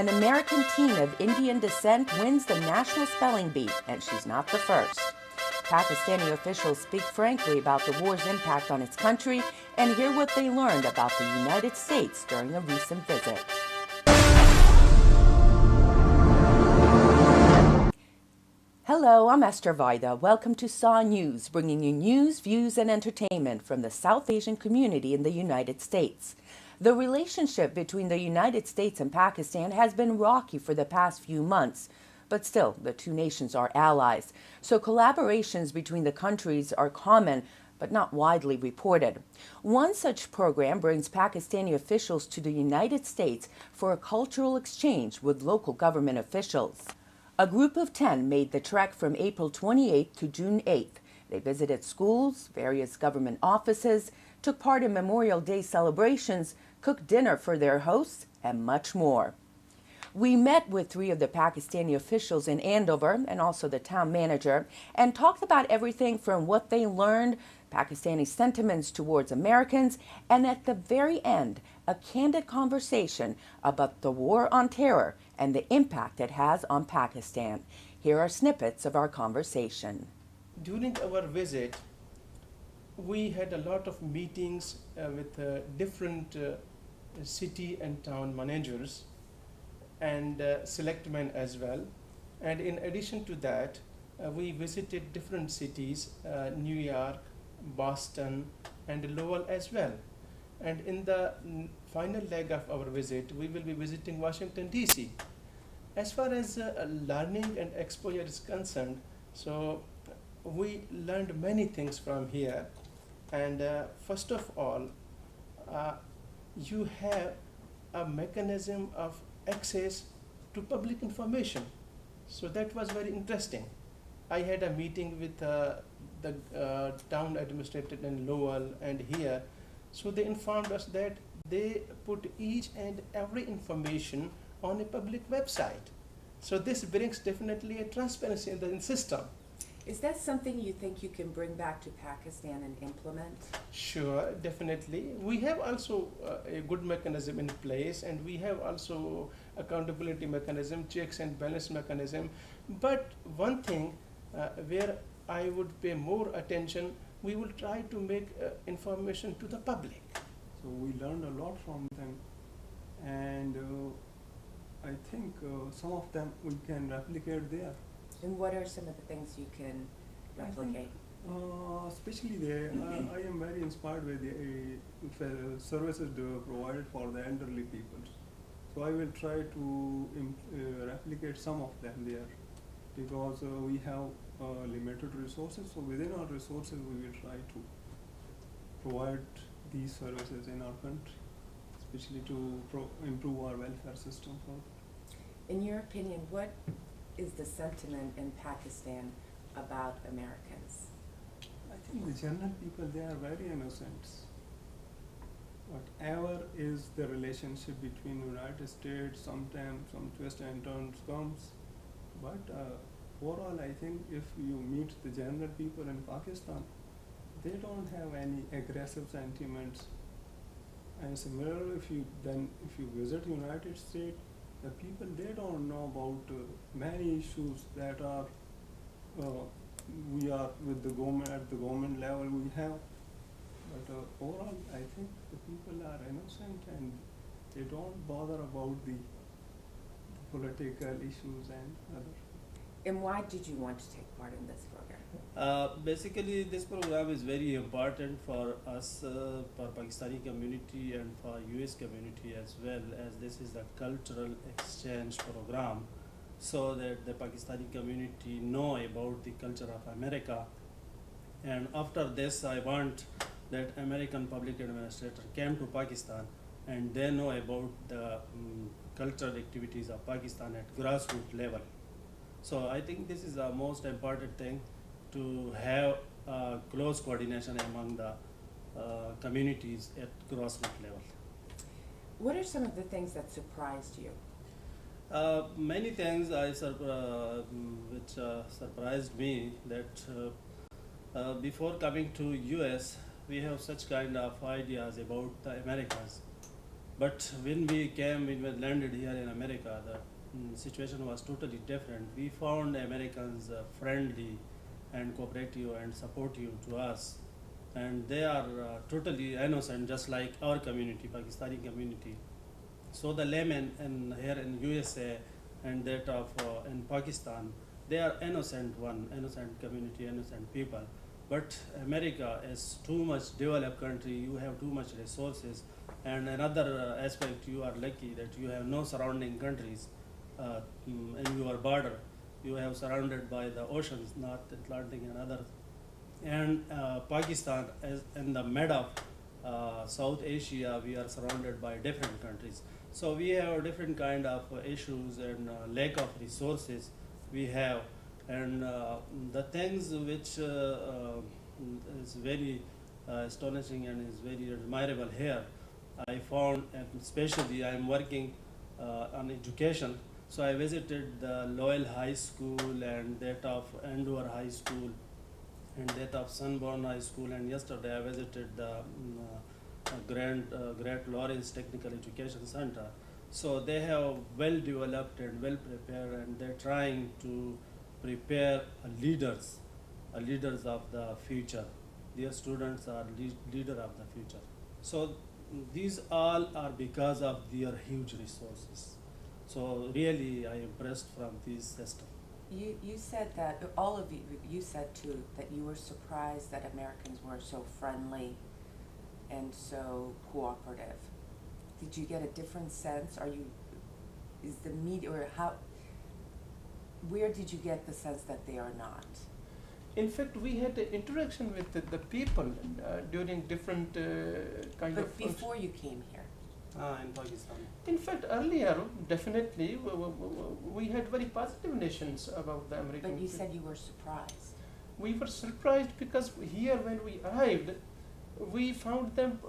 An American teen of Indian descent wins the National Spelling Bee, and she's not the first. Pakistani officials speak frankly about the war's impact on its country and hear what they learned about the United States during a recent visit. Hello, I'm Esther Vaida. Welcome to SAW News, bringing you news, views, and entertainment from the South Asian community in the United States. The relationship between the United States and Pakistan has been rocky for the past few months, but still, the two nations are allies, so collaborations between the countries are common, but not widely reported. One such program brings Pakistani officials to the United States for a cultural exchange with local government officials. A group of 10 made the trek from April 28th to June 8th. They visited schools, various government offices, took part in Memorial Day celebrations, cooked dinner for their hosts, and much more. We met with 3 of the Pakistani officials in Andover and also the town manager and talked about everything from what they learned, Pakistani sentiments towards Americans, and at the very end, a candid conversation about the war on terror and the impact it has on Pakistan. Here are snippets of our conversation. During our visit, we had a lot of meetings with different city and town managers and selectmen as well. And in addition to that, we visited different cities, New York, Boston, and Lowell as well. And in the final leg of our visit, we will be visiting Washington, D.C. As far as learning and exposure is concerned, so we learned many things from here. And first of all, you have a mechanism of access to public information. So that was very interesting. I had a meeting with the town administrator in Lowell and here. So they informed us that they put each and every information on a public website. So this brings definitely a transparency in the system. Is that something you think you can bring back to Pakistan and implement? Sure, definitely. We have also a good mechanism in place, and we have also accountability mechanism, checks and balance mechanism. But one thing where I would pay more attention, we will try to make information to the public. So we learned a lot from them, and I think some of them we can replicate there. And what are some of the things you can replicate? Especially I am very inspired with the services provided for the elderly people. So I will try to replicate some of them there, because we have limited resources. So within our resources, we will try to provide these services in our country, especially to improve our welfare system. In your opinion, what is the sentiment in Pakistan about Americans? I think the general people, they are very innocent. Whatever is the relationship between United States, sometimes some twists and turns comes. But overall, I think if you meet the general people in Pakistan, they don't have any aggressive sentiments. And similarly, if you visit United States, the people, they don't know about many issues that are we are with the government at the government level we have. But overall, I think the people are innocent and they don't bother about the political issues and other. And why did you want to take part in this program? Basically, this program is very important for us, for Pakistani community and for US community as well, as this is a cultural exchange program, so that the Pakistani community know about the culture of America. And after this, I want that American public administrator came to Pakistan and they know about the cultural activities of Pakistan at grassroots level. So I think this is the most important thing, to have close coordination among the communities at grassroots level. What are some of the things that surprised you? Many things which surprised me, that before coming to US, we have such kind of ideas about the Americas. But when we landed here in America, the situation was totally different. We found Americans friendly and cooperative and supportive to us, and they are totally innocent, just like our community, Pakistani community. So the laymen here in USA and that of in Pakistan, they are innocent community, innocent people. But America is too much developed country. You have too much resources, and another aspect, you are lucky that you have no surrounding countries in your border. You have surrounded by the oceans, North Atlantic and others. And Pakistan is in the mid of South Asia. We are surrounded by different countries. So we have different kind of issues and lack of resources we have, and the things which is very astonishing and is very admirable here. I found, and especially I am working on education, so I visited the Lowell High School and that of Andover High School and that of Sunburn High School, and yesterday I visited the Great Lawrence Technical Education Center. So they have well developed and well prepared, and they're trying to prepare leaders of the future. Their students are leader of the future. So these all are because of their huge resources. So really, I impressed from this system. You said that, all of you said too, that you were surprised that Americans were so friendly and so cooperative. Did you get a different sense? Is the media, or where did you get the sense that they are not? In fact, we had the interaction with the people during different kind of. But before you came here? In Pakistan. In fact, earlier, definitely, we had very positive nations about the American. But you said you were surprised. We were surprised because here, when we arrived, we found them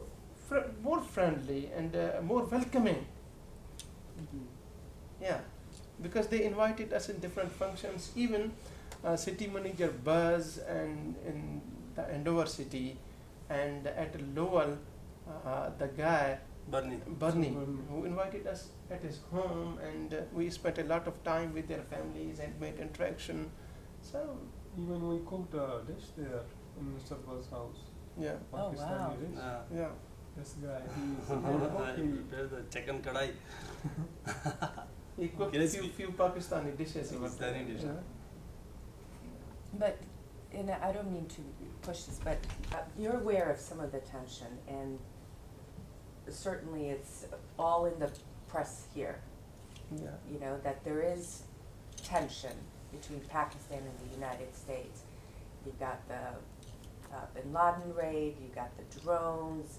more friendly and more welcoming. Mm-hmm. Yeah, because they invited us in different functions. Even city manager Buzz and in the Andover city, and at Lowell, the guy Bernie, who invited us at his home, and we spent a lot of time with their families and made interaction. So Even we cooked a dish there in Mr. Buzz's house. yeah, Oh, wow. Pakistani dish. yeah. This guy, he's a good cook. I prepared the chicken kadai. He cooked Crispy. few Pakistani dishes. Pakistani dish. Yeah. But, and I don't mean to push this, but you're aware of some of the tension, and certainly it's all in the press here, Yeah. you know, that there is tension between Pakistan and the United States. You've got the Bin Laden raid, you've got the drones,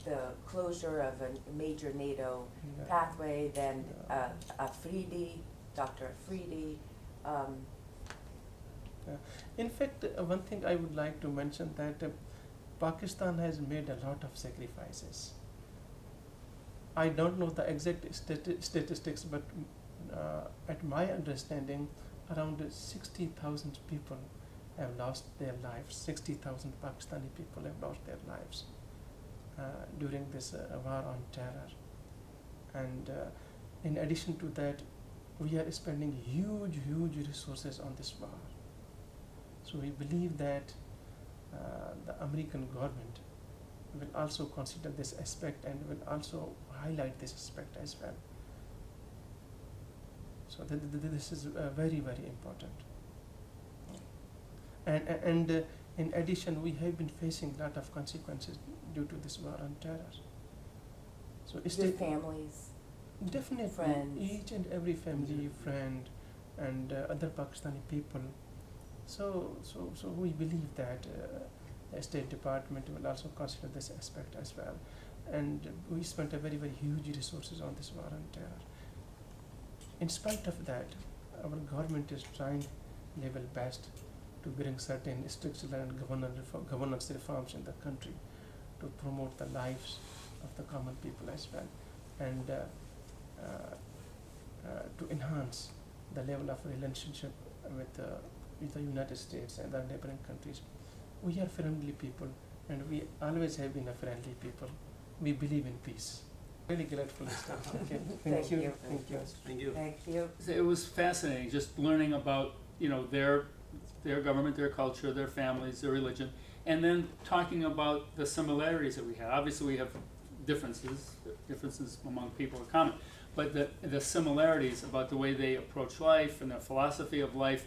the closure of a major NATO Yeah. pathway, then Yeah. Dr. Afridi. In fact, one thing I would like to mention that Pakistan has made a lot of sacrifices. I don't know the exact statistics, but at my understanding, around 60,000 people have lost their lives. 60,000 Pakistani people have lost their lives during this war on terror. And in addition to that, we are spending huge resources on this war. So we believe that the American government will also consider this aspect and will also highlight this aspect as well. So this is very important. And in addition, we have been facing a lot of consequences due to this war on terror. So it's Your families. definitely friends. each and every family, friend, and other Pakistani people. So we believe that the State Department will also consider this aspect as well. And we spent a very huge resources on this war on terror. In spite of that, our government is trying level best to bring certain structural and governance reforms in the country to promote the lives of the common people as well, and to enhance the level of relationship with the United States and the neighboring countries. We are friendly people, and we always have been a friendly people, we believe in peace. Really grateful. Okay. Thank you. Thank you. Thank you. Thank you. It was fascinating just learning about, you know, their government, their culture, their families, their religion, and then talking about the similarities that we have. Obviously, we have differences among people are common, but the similarities about the way they approach life and their philosophy of life.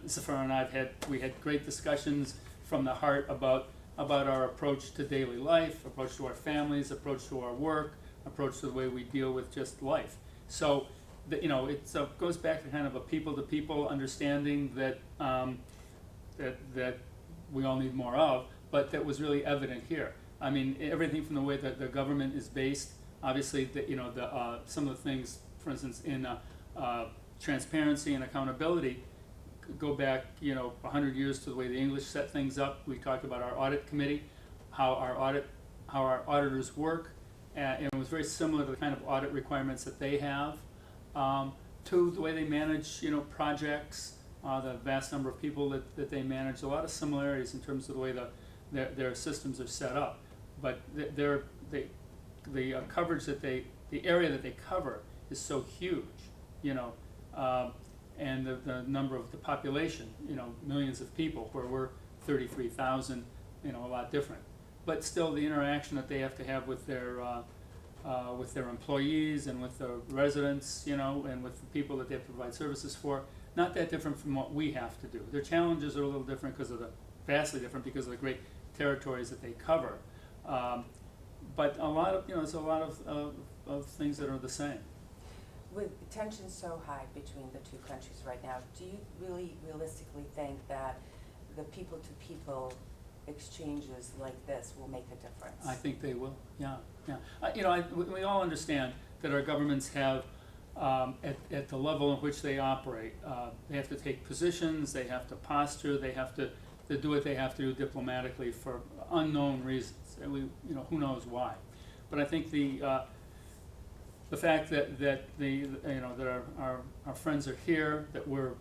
Zafar and I we had great discussions from the heart about our approach to daily life, approach to our families, approach to our work, approach to the way we deal with just life. So, you know, it goes back to kind of a people-to-people understanding that that we all need more of, but that was really evident here. I mean, everything from the way that the government is based, obviously, some of the things, for instance, in transparency and accountability, go back, you know, 100 years to the way the English set things up. We talked about our audit committee, how our auditors work, and it was very similar to the kind of audit requirements that they have, to the way they manage, you know, projects, the vast number of people that they manage. A lot of similarities in terms of the way their systems are set up, but the coverage the area that they cover is so huge, you know. And the number of the population, you know, millions of people, where we're 33,000, you know, a lot different. But still, the interaction that they have to have with their employees and with the residents, you know, and with the people that they have to provide services for, not that different from what we have to do. Their challenges are a little different vastly different because of the great territories that they cover. But a lot of, you know, there's a lot of things that are the same. With tensions so high between the two countries right now, do you really realistically think that the people-to-people exchanges like this will make a difference? I think they will, yeah. You know, we all understand that our governments have, at the level in which they operate, they have to take positions, they have to posture, they have to do what they have to do diplomatically for unknown reasons. And you know, who knows why. But I think the fact that our friends are here, that we're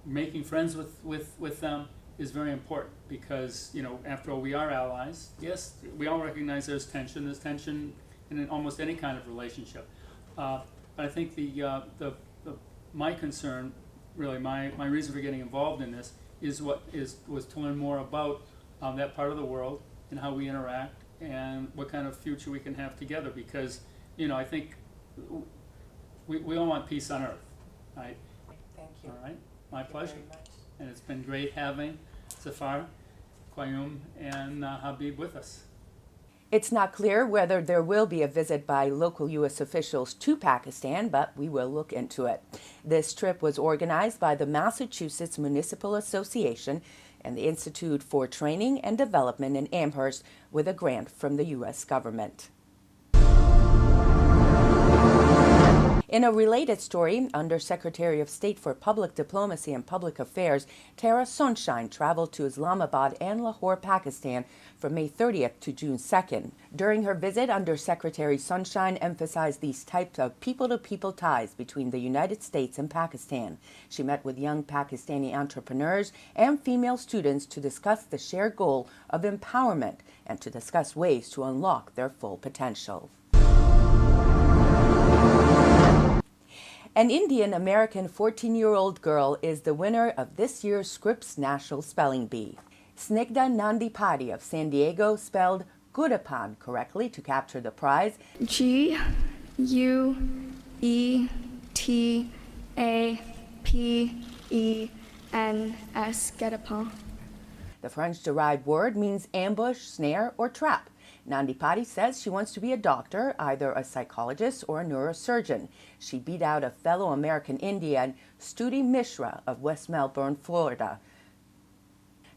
making friends with them, is very important, because, you know, after all, we are allies. Yes, we all recognize there's tension in almost any kind of relationship. But I think my concern, really my reason for getting involved in this was to learn more about that part of the world and how we interact and what kind of future we can have together, because, you know, I think we all want peace on earth, right? Thank you. All right, my Thank pleasure. you very much. And it's been great having Zafar, Qayyum, and Habib with us. It's not clear whether there will be a visit by local U.S. officials to Pakistan, but we will look into it. This trip was organized by the Massachusetts Municipal Association and the Institute for Training and Development in Amherst with a grant from the U.S. government. In a related story, Undersecretary of State for Public Diplomacy and Public Affairs Tara Sunshine traveled to Islamabad and Lahore, Pakistan from May 30th to June 2nd. During her visit, Undersecretary Sunshine emphasized these types of people-to-people ties between the United States and Pakistan. She met with young Pakistani entrepreneurs and female students to discuss the shared goal of empowerment and to discuss ways to unlock their full potential. An Indian-American 14-year-old girl is the winner of this year's Scripps National Spelling Bee. Snigdha Nandipati of San Diego spelled Gudapan correctly to capture the prize. Guetapens, Guetapens. The French-derived word means ambush, snare, or trap. Nandipati says she wants to be a doctor, either a psychologist or a neurosurgeon. She beat out a fellow American Indian, Studi Mishra of West Melbourne, Florida.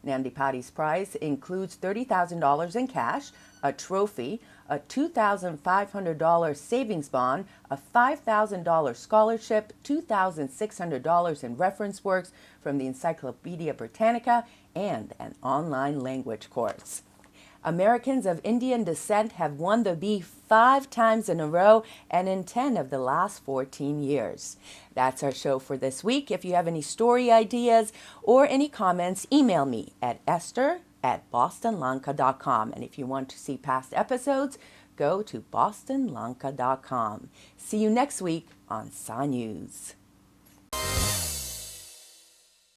Nandipati's prize includes $30,000 in cash, a trophy, a $2,500 savings bond, a $5,000 scholarship, $2,600 in reference works from the Encyclopedia Britannica, and an online language course. Americans of Indian descent have won the bee 5 times in a row and in 10 of the last 14 years. That's our show for this week. If you have any story ideas or any comments, email me at esther@sbs.com. at bostonlanka.com. And if you want to see past episodes, go to bostonlanka.com. See you next week on Sa News.